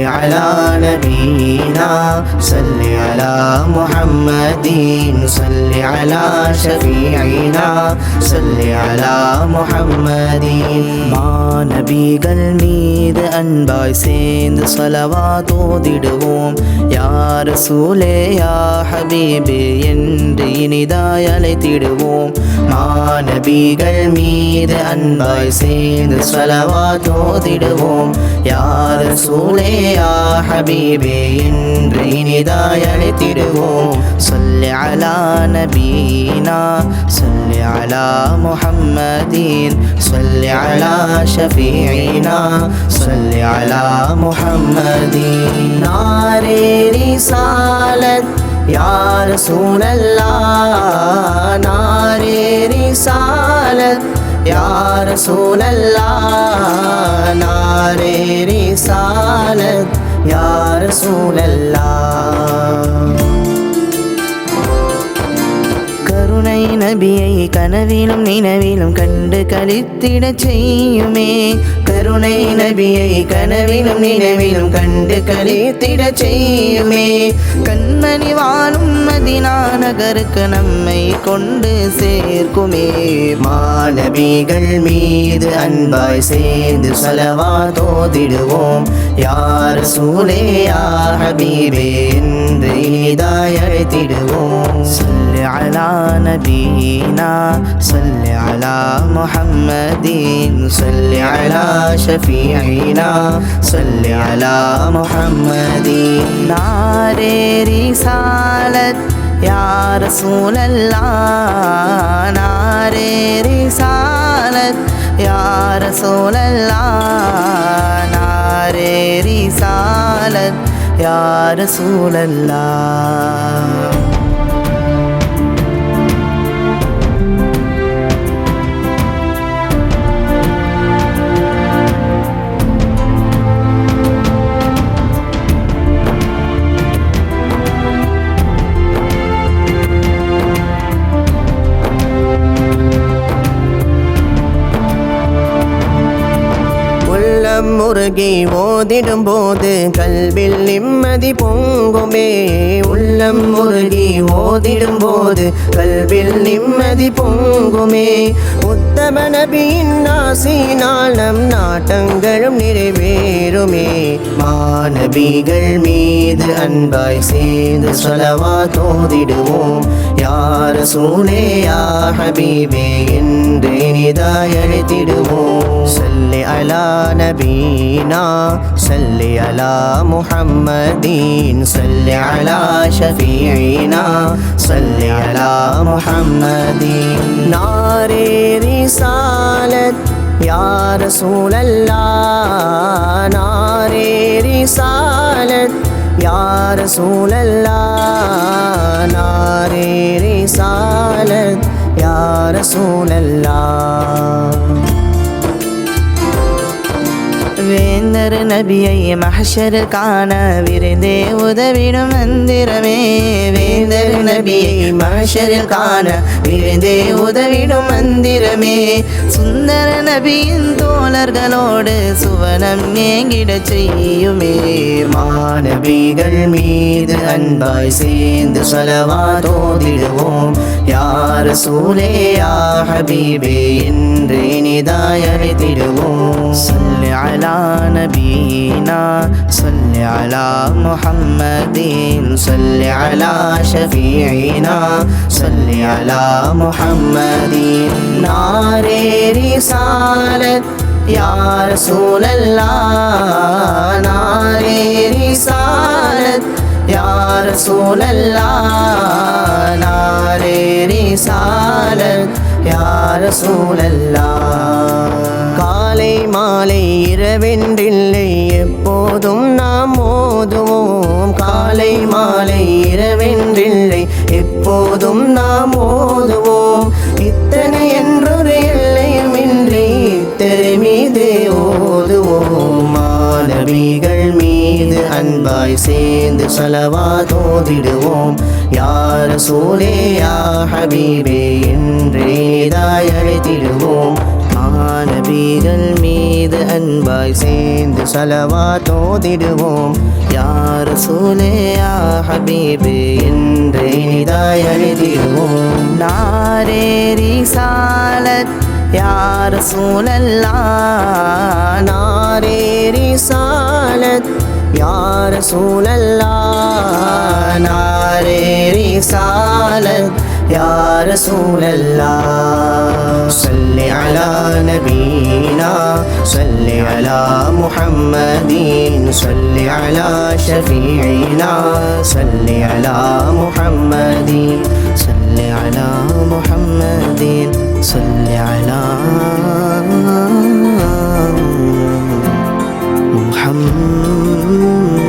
على نبينا صل على محمد صل على شفيعنا صل على محمد மாநபிகள் மீது அன்பாய் சேர்ந்து ஸலவாத் ஓதிடுவோம். யா ரசூலே யா ஹபீபே என்று இனிதாய் அழைத்திடுவோம். மாநபிகள் மீது அன்பாய் சேர்ந்து ஸலவாத் ஓதிடுவோம். யா ரசூலே யா ஹபீபே என்று இனிதாய் அழைத்திடுவோம். ஸல்லி அலா நபீனா ஸல்லி அலா முஹம்மதீன் ஸல்லி அலா ஷஃபீஇனா ஸல்லி அலா முஹம்மதீன். நாரே ரிசாலத் யா ரசூலல்லாஹ் நாரே ரிசாலத் யா ரசூலல்லாஹ் நாரே ரிசாலத் யா ரசூலல்லாஹ். கருணை நபியை கனவிலும் நினைவிலும் கண்டு களித்திடச் செய்யுமே. கருணை நபியை கனவிலும் நினைவிலும் கண்டு களித்திடச் செய்யுமே. கண்மணி வாழும் மதீனா நகருக்கு நம்மை கொண்டு சேர்க்குமே. மாநபிகள் மீது அன்பாய் சேர்ந்து ஸலவாத் ஓதிடுவோம். யா ரசூலே யா ஹபீபே என்று இனிதாய் அழைத்திடுவோம். ஸல்லி அலா நபீனா ஸல்லி அலா முஹம்மதீன் ஸல்லி அலா ஷஃபீஇனா ஸல்லி அலா முஹம்மதீன். நாரே ரிசாலத் யா ரசூலல்லாஹ் நாரே ரிசாலத் யா ரசூலல்லாஹ் நாரே ரிசாலத் யா ரசூலல்லாஹ். முருகி ஓதிடும் போது கல்வில் நிம்மதி பொங்குமே. உள்ளம் முருகி ஓதிடும் போது கல்வில் நிம்மதி பொங்குமே. உத்தம நபியின் ஆசியினால் நம் நாட்டங்களும் நிறைவேறுமே. மாநபிகள் மீது அன்பாய் சேர்ந்து ஸலவாத் ஓதிடுவோம். யா ரசூலே யா ஹபீபே என்று இனிதாய் அழைத்திடுவோம். ஸல்லி அலா நபீனா ஸல்லி அலா முஹம்மதீன் ஸல்லி அலா ஷஃபீஇனா ஸல்லி அலா முஹம்மதீன். நாரே ரிசாலத் யா ரசூலல்லாஹ் நாரே ரிசாலத் யா ரசூலல்லாஹ் நாரே ரிசாலத் யா ரசூலல்லாஹ். வேந்தர் நபியை மஹ்ஷர் காண விருந்தே உதவிடும் மந்திரமே. வேந்தர் நபியை மஹ்ஷரில் காண விருந்தே உதவிடும் மந்திரமே. சுந்தர நபியின் தோழர்களோடு சுவனம் ஏங்கிடச் செய்யுமே. மாநபிகள் மீது அன்பாய் சேர்ந்து ஸலவாத் ஓதிடுவோம். யா ரசூலே யா ஹபீபே என்று இனிதாய் அழைத்திடுவோம். ஸல்லி அலா நபீனா ஸல்லி அலா முஹம்மதீன் ஸல்லி அலா ஷஃபீஇனா ஸல்லி அலா முஹம்மதீன். நாரே ரிசாலத் யா ரசூலல்லாஹ் நாரே ரிசாலத் யா ரசூலல்லாஹ் நாரே ரிசாலத் யா ரசூலல்லாஹ். காலை மாலை இரவென்றில்லை எப்போதும் நாம் ஓதுவோம். காலை காலை மாலை இரவென்றில்லை எப்போதும் நாம் ஓதுவோம். இத்தனை என்றொரு எல்லையுமின்றி இத்தனை மீது ஓதுவோம். மாணவிகள் மீது அன்பாய் சேர்ந்து ஸலவாத் ஓதிடுவோம். யா ரசூலே யா ஹபீபே என்றே நிதாய் அழைத்திடுவோம். மாணவிகள் மீது அன்பாய் சேர்ந்து ஸலவாத் ஓதிடுவோம். யா ரசூலே யா ஹபீபே என்றே நிதாய் அழைத்திடுவோம். நாரே ரிசாலத் யா ரசூலல்லாஹ், நாரே ரிசாலத் யா ரசூலல்லாஹ், நாரே ரிசாலத் யா ரசூலல்லாஹ். ஸல்லி அலா நபீனா ஸல்லி அலா முஹம்மதீன் ஸல்லி அலா ஷஃபீஇனா ஸல்லி அலா முஹம்மதீன் ஸல்லி அலா முஹம்மதீன் ஸல்லி அலா முஹம்மதீன்.